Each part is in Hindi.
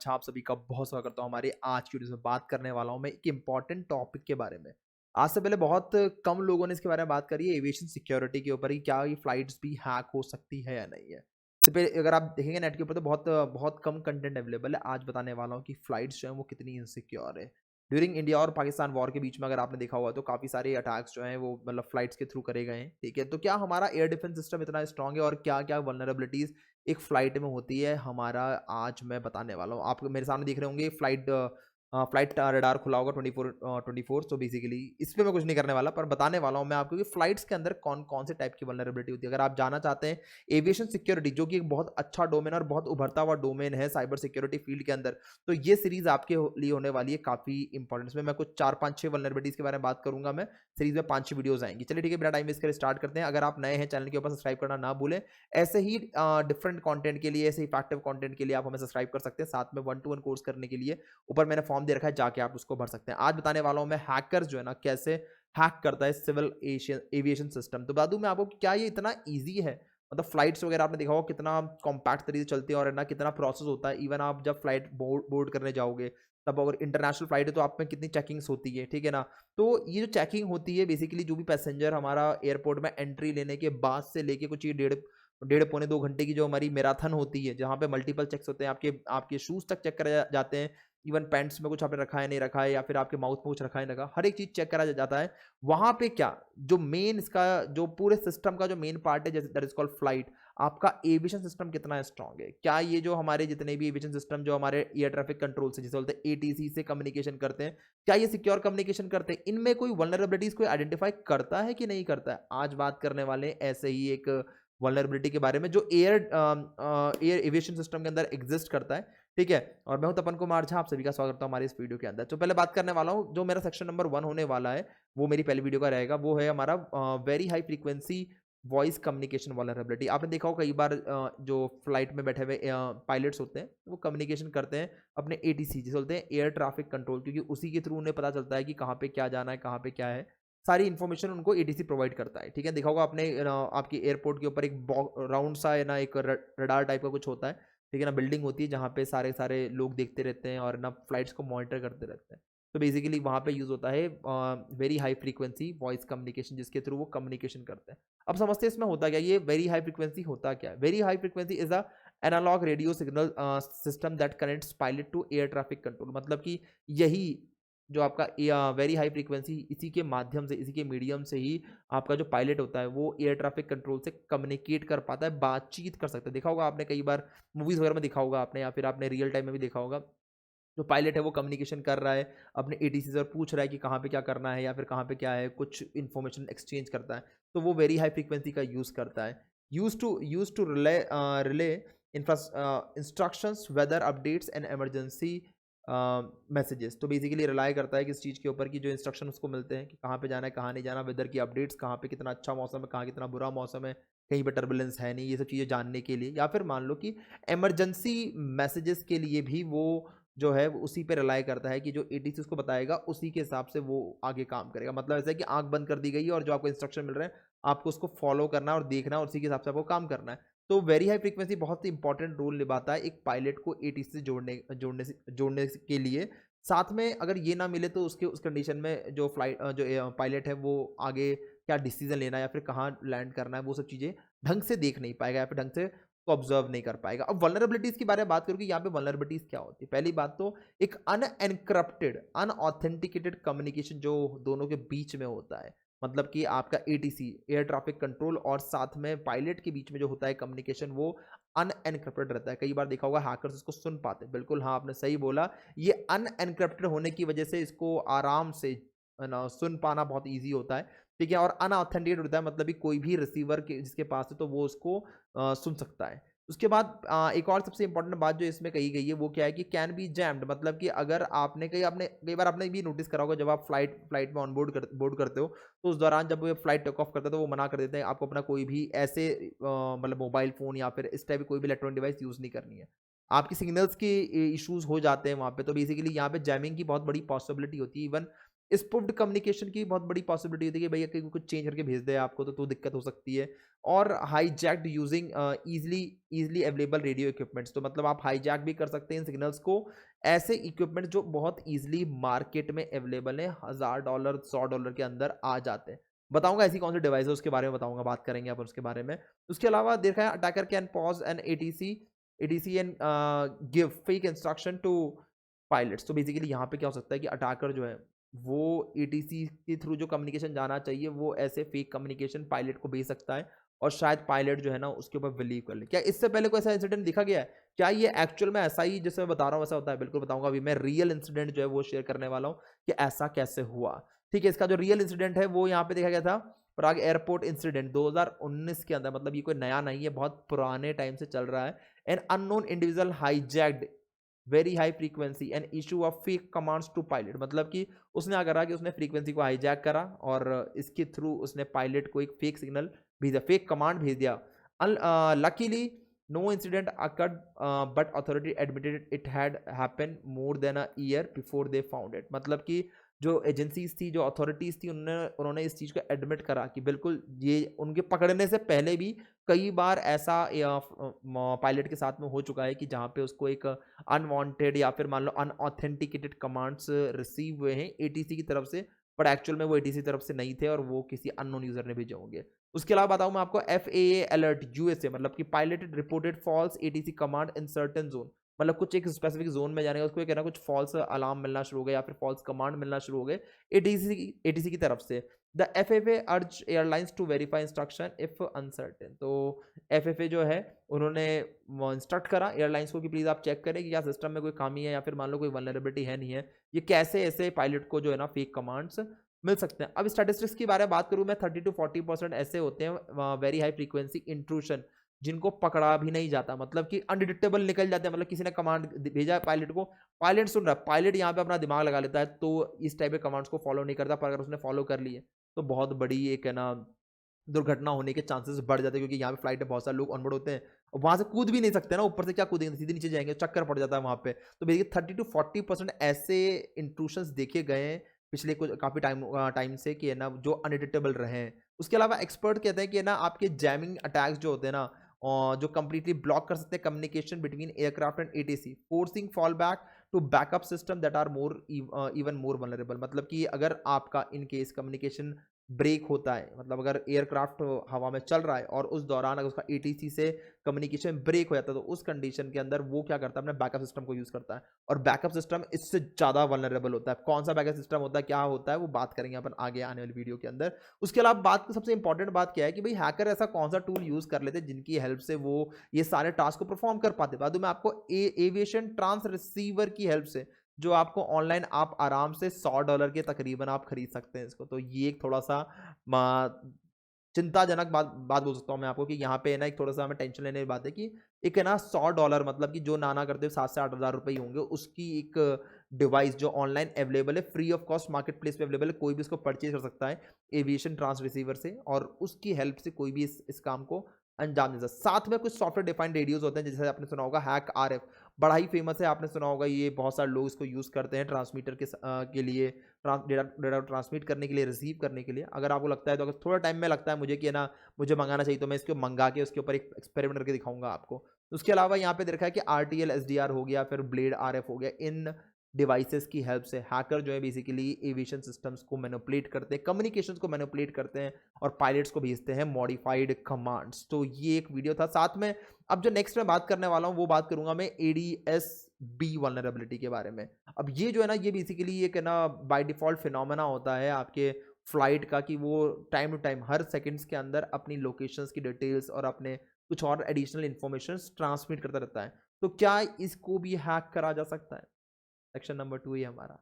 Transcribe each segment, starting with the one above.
अच्छा, आप सभी का बहुत स्वागत करता हूँ हमारे आज की वीडियो में। बात करने वाला हूँ मैं एक इम्पॉर्टेंट टॉपिक के बारे में। आज से पहले बहुत कम लोगों ने इसके बारे में बात करी है, एविएशन सिक्योरिटी के ऊपर कि क्या ये फ्लाइट्स भी हैक हो सकती है या नहीं है। इससे पहले अगर आप देखेंगे नेट के ऊपर तो बहुत बहुत कम कंटेंट अवेलेबल है। आज बताने वाला हूँ कि फ्लाइट्स जो है वो कितनी इनसिक्योर है। ड्यूरिंग इंडिया और पाकिस्तान वॉर के बीच में अगर आपने देखा हुआ तो काफ़ी सारे अटैक्स जो हैं वो मतलब फ्लाइट्स के थ्रू करे गए हैं, ठीक है। तो क्या हमारा एयर डिफेंस सिस्टम इतना स्ट्रांग है और क्या क्या वल्नरेबिलिटीज़ एक फ्लाइट में होती है हमारा, आज मैं बताने वाला हूँ। आप मेरे सामने देख रहे होंगे फ्लाइट रडार खुला होगा 24 तो बेसिकली इस पे मैं कुछ नहीं करने वाला, पर बताने वाला हूँ मैं आपको कि फ्लाइट्स के अंदर कौन कौन से टाइप की वल्नरेबिलिटी होती है। अगर आप जानना चाहते हैं एविएशन सिक्योरिटी, जो कि एक बहुत अच्छा डोमेन और बहुत उभरता हुआ डोमेन है साइबर सिक्योरिटी फील्ड के अंदर, तो ये सीरीज आपके लिए होने वाली है काफी इंपॉर्टेंट। इसमें मैं कुछ 4-5-6 वल्नरेबिलिटीज के बारे में बात करूंगा। मैं सीरीज में 5-6 वीडियोस आएंगी। चलिए ठीक है, बिना टाइम वेस्ट करे स्टार्ट करते हैं। अगर आप नए हैं चैनल के ऊपर सब्सक्राइब करना ना भूलें। ऐसे ही डिफरेंट कंटेंट के लिए, ऐसे इफेक्टिव कंटेंट के लिए आप हमें सब्सक्राइब कर सकते हैं। साथ में 1-to-1 कोर्स करने के लिए ऊपर मैंने फॉर्म दे रखा है, जाके आप उसको भर सकते हैं। आज बताने वाला हूं मैं हैकर्स जो है ना कैसे हैक करता है सिविल एविएशन सिस्टम। तो बता दूं मैं आपको कि क्या ये इतना ईजी है। मतलब फ्लाइट्स वगैरह आपने देखा होगा कितना कॉम्पैक्ट तरीके से चलती है और है ना कितना प्रोसेस होता है। इवन आप जब फ्लाइट बोर्ड करने जाओगे तब अगर इंटरनेशनल फ्लाइट है तो आप में कितनी चेकिंग्स होती है, ठीक है ना। तो ये जो चेकिंग होती है बेसिकली जो भी पैसेंजर हमारा एयरपोर्ट में एंट्री लेने के बाद से लेके कुछ ये डेढ़ डेढ़ पौने 2 घंटे की जो हमारी मैराथन होती है, जहाँ पे मल्टीपल चेक्स होते हैं, आपके आपके शूज तक चेक करे जाते हैं। इवन पैंट्स में कुछ आपने रखा है नहीं रखा है, या फिर आपके माउथ में कुछ रखा है नहीं रखा, हर एक चीज चेक करा जाता है। वहां पे क्या जो मेन इसका जो पूरे सिस्टम का जो मेन पार्ट है, जैसे दैट इज कॉल्ड फ्लाइट, आपका एविएशन सिस्टम कितना स्ट्रांग है। क्या ये जो हमारे जितने भी एविएशन सिस्टम जो हमारे एयर ट्रैफिक कंट्रोल से जिसे बोलते हैं एटीसी से कम्युनिकेशन करते हैं, क्या ये सिक्योर कम्युनिकेशन करते हैं, इनमें कोई वल्नरेबिलिटीज कोई आइडेंटिफाई करता है कि नहीं करता है। आज बात करने वाले ऐसे ही एक वल्नरेबिलिटी के बारे में जो एयर एविएशन सिस्टम के अंदर एग्जिस्ट करता है, ठीक है। और मैं हूं तपन कुमार झा, आप सभी का स्वागत करता हूं हमारे इस वीडियो के अंदर। तो पहले बात करने वाला हूं जो मेरा सेक्शन नंबर 1 होने वाला है, वो मेरी पहली वीडियो का रहेगा। वो है हमारा very high frequency voice communication vulnerability. आपने देखा हो कई बार जो फ्लाइट में बैठे हुए पायलट्स होते हैं वो कम्युनिकेशन करते हैं अपने एटीसी जिसे बोलते हैं एयर ट्रैफिक कंट्रोल, क्योंकि उसी के थ्रू उन्हें पता चलता है कि कहाँ पे क्या जाना है, कहाँ पे क्या है। सारी इन्फॉर्मेशन उनको एटीसी प्रोवाइड करता है, ठीक है। देखा होगा आपने आपके एयरपोर्ट के ऊपर एक राउंड सा है ना, एक रडार टाइप का कुछ होता है, ठीक है ना। बिल्डिंग होती है जहाँ पे सारे सारे लोग देखते रहते हैं और ना फ्लाइट्स को मॉनिटर करते रहते हैं। तो बेसिकली वहाँ पे यूज़ होता है very high frequency voice communication, जिसके थ्रू वो कम्युनिकेशन करते हैं। अब समझते हैं इसमें होता क्या, ये वेरी हाई फ्रीक्वेंसी होता क्या है। Very high frequency is a analog radio signal system that connects pilot to air traffic control. मतलब कि यही जो आपका वेरी हाई फ्रीक्वेंसी, इसी के माध्यम से, इसी के मीडियम से ही आपका जो पायलट होता है वो एयर ट्रैफिक कंट्रोल से कम्युनिकेट कर पाता है, बातचीत कर सकता है। देखा होगा आपने कई बार मूवीज वगैरह में देखा होगा आपने, या फिर आपने रियल टाइम में भी देखा होगा। जो पायलट है वो कम्युनिकेशन कर रहा है अपने एटीसी से और पूछ रहा है कि कहाँ पे क्या करना है या फिर कहाँ पे क्या है, कुछ इन्फॉर्मेशन एक्सचेंज करता है। तो वो वेरी हाई फ्रीक्वेंसी का यूज़ करता है। Use to relay instructions, weather updates and emergency messages. तो बेसिकली रिलाई करता है किस चीज़ के ऊपर, की जो इंस्ट्रक्शन उसको मिलते हैं कि कहाँ पे जाना है कहाँ नहीं जाना, वेदर की अपडेट्स, कहाँ पे कितना अच्छा मौसम है कहाँ कितना बुरा मौसम है, कहीं पे टर्बुलेंस है नहीं, ये सब चीज़ें जानने के लिए। या फिर मान लो कि इमरजेंसी मैसेजेस के लिए भी वो जो है वो उसी पे रिलाई करता है कि जो एटीसी उसको बताएगा उसी के हिसाब से वो आगे काम करेगा। मतलब ऐसा है कि आंख बंद कर दी गई है और जो आपको इंस्ट्रक्शन मिल रहे हैं आपको उसको फॉलो करना है और देखना है और उसी के हिसाब से आपको काम करना है। तो वेरी हाई फ्रीक्वेंसी बहुत ही इंपॉर्टेंट रोल निभाता है एक पायलट को एटीसी से जोड़ने के लिए। साथ में अगर ये ना मिले तो उसके उस कंडीशन में जो पायलट है वो आगे क्या डिसीजन लेना है या फिर कहाँ लैंड करना है, वो सब चीज़ें ढंग से देख नहीं पाएगा या फिर ढंग से को ऑब्जर्व नहीं कर पाएगा। अब वल्नरेबिलिटीज के बारे में बात करूँ कि यहाँ पे वल्नरेबिलिटीज क्या होती है। पहली बात तो एक अनएनक्रप्टेड अनऑथेंटिकेटेड कम्युनिकेशन जो दोनों के बीच में होता है। मतलब कि आपका एटीसी एयर ट्रैफिक कंट्रोल और साथ में पायलट के बीच में जो होता है कम्युनिकेशन, वो अनएनक्रप्टेड रहता है। कई बार देखा होगा हैकर्स इसको सुन पाते हैं। बिल्कुल हाँ, आपने सही बोला। ये अनएनक्रप्टेड होने की वजह से इसको आराम से ना सुन पाना बहुत ईजी होता है, ठीक है। और अनऑथेंटिकेटेड होता है, मतलब कि कोई भी रिसीवर के जिसके पास है तो वो उसको सुन सकता है। उसके बाद एक और सबसे इंपॉर्टेंट बात जो इसमें कही गई है वो क्या है कि कैन बी जैम्ड। मतलब कि अगर आपने कई बार आपने भी नोटिस करा होगा, जब आप फ्लाइट में ऑन बोर्ड करते हो तो उस दौरान जब वो फ्लाइट टेक ऑफ करता है तो वो मना कर देते हैं आपको अपना कोई भी ऐसे मतलब मोबाइल फ़ोन या फिर इस टाइप की कोई भी इलेक्ट्रॉनिक डिवाइस यूज़ नहीं करनी है। आपकी सिग्नल्स के इश्यूज हो जाते हैं वहाँ पे। तो बेसिकली यहाँ पे जैमिंग की बहुत बड़ी पॉसिबिलिटी होती है। इवन स्पूफ्ड कम्युनिकेशन की बहुत बड़ी पॉसिबिलिटी होती है कि भैया कहीं कुछ चेंज करके भेज दे आपको तो दिक्कत हो सकती है। और hijacked using easily available radio equipments, तो मतलब आप हाईजैक भी कर सकते हैं इन सिग्नल्स को, ऐसे इक्विपमेंट जो बहुत इजीली मार्केट में अवेलेबल है, $1000 $100 के अंदर आ जाते हैं। बताऊंगा ऐसी कौन सी डिवाइस है उसके बारे में बताऊंगा, बात करेंगे अपन उसके बारे में। उसके अलावा देखा है attacker can pose an ATC and give fake instruction to pilots. तो बेसिकली यहाँ पे क्या हो सकता है कि अटैकर जो है वो एटीसी के थ्रू जो कम्युनिकेशन जाना चाहिए वो ऐसे फेक कम्युनिकेशन पायलट को भेज सकता है, और शायद पायलट जो है ना उसके ऊपर बिलीव कर ले। क्या इससे पहले कोई ऐसा इंसिडेंट दिखा गया है? क्या ये एक्चुअल में ऐसा ही जैसे मैं बता रहा हूँ वैसा होता है? बिल्कुल बताऊंगा। अभी मैं रियल इंसिडेंट जो है वो शेयर करने वाला हूँ कि ऐसा कैसे हुआ। ठीक है, इसका जो रियल इंसिडेंट है वो यहाँ पे देखा गया था प्राग एयरपोर्ट इंसिडेंट 2019 के अंदर, मतलब ये कोई नया नहीं है, बहुत पुराने टाइम से चल रहा है। An unknown individual hijacked very high frequency and issue of fake commands to pilot, मतलब कि उसने क्या करा कि उसने फ्रीक्वेंसी को हाईजैक करा और इसके थ्रू उसने पायलट को एक फेक सिग्नल भेजा, फेक कमांड भेज दिया। Luckily no incident occurred but authority admitted it had happened more than a year before they found it, मतलब कि जो एजेंसीज थी, जो अथॉरिटीज थी, उन्होंने इस चीज़ को एडमिट करा कि बिल्कुल ये उनके पकड़ने से पहले भी कई बार ऐसा पायलट के साथ में हो चुका है कि जहाँ पे उसको एक अनवांटेड या फिर मान लो अनऑथेंटिकेटेड कमांड्स रिसीव हुए हैं एटीसी की तरफ से, बट एक्चुअल में वो एटीसी तरफ से नहीं थे और वो किसी अननोन यूजर ने भेजे होंगे। उसके अलावा बताऊं मैं आपको FAA अलर्ट यूएसए, मतलब कि pilot reported false ATC command in certain zone, मतलब कुछ एक स्पेसिफिक जोन में जाने का उसको कहना कुछ फॉल्स अलार्म मिलना शुरू हो गया या फिर फॉल्स कमांड मिलना शुरू हो गए एटीसी की तरफ से। The FFA urge airlines to verify instruction if uncertain, तो FFA जो है उन्होंने इंस्ट्रक्ट करा एयरलाइंस को कि प्लीज आप चेक करें कि क्या सिस्टम में कोई खामी है या फिर मान लो कोई वल्नरेबिलिटी है नहीं है, ये कैसे ऐसे पायलट को जो है ना फेक कमांड्स मिल सकते हैं। अब स्टैटिस्टिक्स की बारे में बात करूं मैं, 30 to 40% ऐसे होते हैं वेरी हाई फ्रीक्वेंसी इंट्रूशन जिनको पकड़ा भी नहीं जाता, मतलब कि अनडिटेक्टेबल निकल जाते हैं, मतलब किसी ने कमांड भेजा है पायलट को, पायलट सुन रहा है, पायलट यहाँ पे अपना दिमाग लगा लेता है तो इस टाइप के कमांड्स को फॉलो नहीं करता, पर अगर उसने फॉलो कर लिए तो बहुत बड़ी एक है ना दुर्घटना होने के चांसेस बढ़ जाते हैं, क्योंकि यहाँ पे फ्लाइट में बहुत सारे लोग ऑनबोर्ड होते हैं और वहां से कूद भी नहीं सकते ना, ऊपर से क्या कूदेंगे, सीधे नीचे जाएंगे, चक्कर पड़ जाता है वहां पे। तो बेसिकली 30 to 40% ऐसे इंट्रूशंस देखे गए हैं पिछले कुछ काफी टाइम से कि है ना जो अनडिटेक्टेबल रहे हैं। उसके अलावा एक्सपर्ट कहते हैं कि है ना आपके जैमिंग अटैक्स जो होते हैं ना जो कंप्लीटली ब्लॉक कर सकते हैं communication between aircraft and ATC, forcing fall back to backup system that are more even more vulnerable, मतलब कि अगर आपका इन केस कम्युनिकेशन ब्रेक होता है, मतलब अगर एयरक्राफ्ट हवा में चल रहा है और उस दौरान अगर उसका एटीसी से कम्युनिकेशन ब्रेक हो जाता है, तो उस कंडीशन के अंदर वो क्या करता है अपने बैकअप सिस्टम को यूज करता है, और बैकअप सिस्टम इससे ज्यादा वल्नरेबल होता है। कौन सा बैकअप सिस्टम होता है, क्या होता है, वो बात करेंगे अपन आगे आने वाली वीडियो के अंदर। उसके अलावा बात सबसे इंपॉर्टेंट बात क्या है कि भाई हैकर ऐसा कौन सा टूल यूज कर लेते हैं जिनकी हेल्प से वो ये सारे टास्क को परफॉर्म कर पाते। बाद में आपको एविएशन ट्रांस रिसीवर की हेल्प से, जो आपको ऑनलाइन आप आराम से $100 के तकरीबन आप खरीद सकते हैं इसको। तो ये एक थोड़ा सा चिंताजनक बात बोल सकता हूँ मैं आपको कि यहाँ पे है ना एक थोड़ा सा हमें टेंशन लेने की बात है कि एक है ना $100, मतलब कि जो नाना करते हो 7 से 8 हज़ार रुपये होंगे, उसकी एक डिवाइस जो ऑनलाइन अवेलेबल है, free of cost market place पे अवेलेबल है, कोई भी इसको परचेज कर सकता है एविएशन ट्रांस रिसीवर से, और उसकी हेल्प से कोई भी इस काम को अंजाम दे सकता। साथ में कुछ सॉफ्टवेयर डिफाइंड रेडियोज होते हैं, जैसे आपने सुना होगा हैक RF, बड़ा ही फेमस है, आपने सुना होगा, ये बहुत सारे लोग इसको यूज़ करते हैं ट्रांसमीटर के लिए, डेटा ट्रांसमिट करने के लिए, रिसीव करने के लिए। अगर आपको लगता है तो, अगर थोड़ा टाइम में लगता है मुझे कि है ना मुझे मंगाना चाहिए, तो मैं इसको मंगा के उसके ऊपर एक एक्सपेरिमेंट करके दिखाऊंगा आपको। उसके अलावा यहाँ पे देखा है कि RTL SDR हो गया, फिर ब्लेड RF हो गया, इन डिवाइसेस की हेल्प से हैकर जो है बेसिकली एविएशन सिस्टम्स को मैनिपुलेट करते हैं, कम्युनिकेशंस को मैनिपुलेट करते हैं और पायलट्स को भेजते हैं मॉडिफाइड कमांड्स। तो ये एक वीडियो था। साथ में अब जो नेक्स्ट मैं बात करने वाला हूँ वो बात करूंगा मैं ADS-B वल्नरेबिलिटी के बारे में। अब ये जो है ना ये बेसिकली एक है ना बाय डिफॉल्ट फिनोमेना होता है आपके फ्लाइट का, कि वो टाइम टू टाइम हर सेकंड्स के अंदर अपनी लोकेशंस की डिटेल्स और अपने कुछ और एडिशनल इंफॉर्मेशन ट्रांसमिट करता रहता है। तो क्या इसको भी हैक करा जा सकता है? सेक्शन नंबर 2 ही हमारा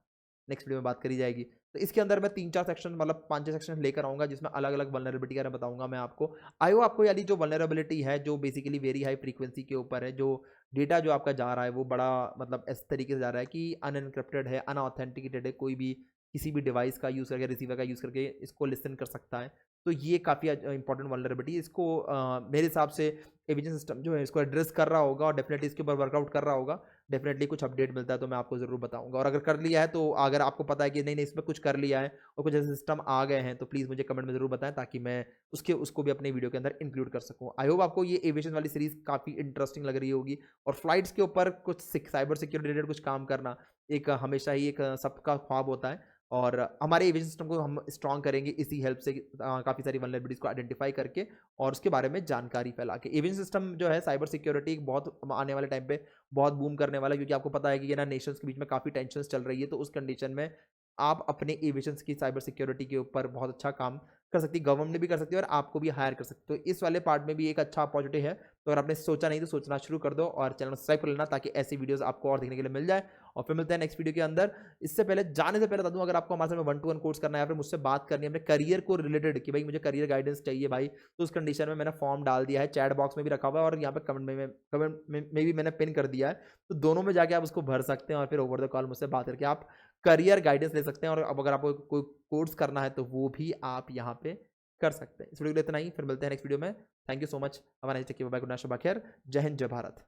नेक्स्ट वीडियो में बात करी जाएगी। तो इसके अंदर मैं 3-4 सेक्शन, मतलब 5-6 सेक्शन लेकर आऊंगा जिसमें अलग अलग वल्नरेबिलिटी के बारे में बताऊंगा मैं आपको। आयो आपको यानी जो वल्नरेबिलिटी है जो बेसिकली वेरी हाई फ्रीक्वेंसी के ऊपर है, जो डेटा जो आपका जा रहा है वो बड़ा मतलब इस तरीके से जा रहा है कि अनएनक्रिप्टेड है, अनऑथेंटिकेटेड है, कोई भी किसी भी डिवाइस का यूज़ करके, रिसीवर का यूज़ करके इसको लिसन कर सकता है। तो ये काफ़ी इंपॉर्टेंट वल्नरेबिलिटी, इसको मेरे हिसाब से एविएशन सिस्टम जो है इसको एड्रेस कर रहा होगा और डेफिनेटली इसके ऊपर वर्कआउट कर रहा होगा। डेफिनेटली कुछ अपडेट मिलता है तो मैं आपको ज़रूर बताऊँगा। और अगर कर लिया है तो अगर आपको पता है कि नहीं, नहीं इसमें कुछ कर लिया है और कुछ ऐसे सिस्टम आ गए हैं तो प्लीज़ मुझे कमेंट में ज़रूर बताएँ ताकि मैं उसको भी अपनी वीडियो के अंदर इंक्लूड कर सकूँ। आई होप आपको ये एविएशन वाली सीरीज़ काफ़ी इंटरेस्टिंग लग रही होगी और फ्लाइट्स के ऊपर कुछ साइबर सिक्योरिटी रिलेटेड कुछ काम करना एक हमेशा ही एक सबका ख्वाब होता है। और हमारे एविएशन सिस्टम को हम स्ट्रॉन्ग करेंगे इसी हेल्प से काफ़ी सारी वल्नरेबिलिटीज़ को आइडेंटिफाई करके और उसके बारे में जानकारी फैला के। एविएशन सिस्टम जो है साइबर सिक्योरिटी बहुत आने वाले टाइम पे बहुत बूम करने वाला है क्योंकि आपको पता है कि ये ना नेशंस के बीच में काफ़ी टेंशन्स चल रही है, तो उस कंडीशन में आप अपने एविएशंस की साइबर सिक्योरिटी के ऊपर बहुत अच्छा काम कर सकती है, गवर्नमेंट भी कर सकती है और आपको भी हायर कर सकते हो। तो इस वाले पार्ट में भी एक अच्छा अपॉर्चुनिटी है, तो अगर आपने सोचा नहीं तो सोचना शुरू कर दो और चैनल को सब्सक्राइब कर लेना ताकि ऐसी वीडियोस आपको और देखने के लिए मिल जाए। और फिर मिलते हैं नेक्स्ट वीडियो के अंदर। इससे पहले जाने से पहले बता दूं, अगर आपको हमारे साथ में 1-to-1 कोर्स करना है या फिर मुझसे बात करनी है अपने करियर को रिलेटेड कि भाई मुझे करियर गाइडेंस चाहिए भाई, तो उस कंडीशन में मैंने फॉर्म डाल दिया है, चैट बॉक्स में भी रखा हुआ है और यहाँ पे कमेंट में भी मैंने पिन कर दिया है। तो दोनों में जाके आप उसको भर सकते हैं और फिर ओवर द कॉल मुझसे बात करके आप करियर गाइडेंस ले सकते हैं। और अब अगर आपको कोई कोर्स करना है तो वो भी आप यहाँ पे कर सकते हैं। इस वीडियो के लिए इतना ही, फिर मिलते हैं नेक्स्ट वीडियो में। Thank you so much. हमारा take care, bye, good night, शब बखैर, जय हिंद, जय भारत।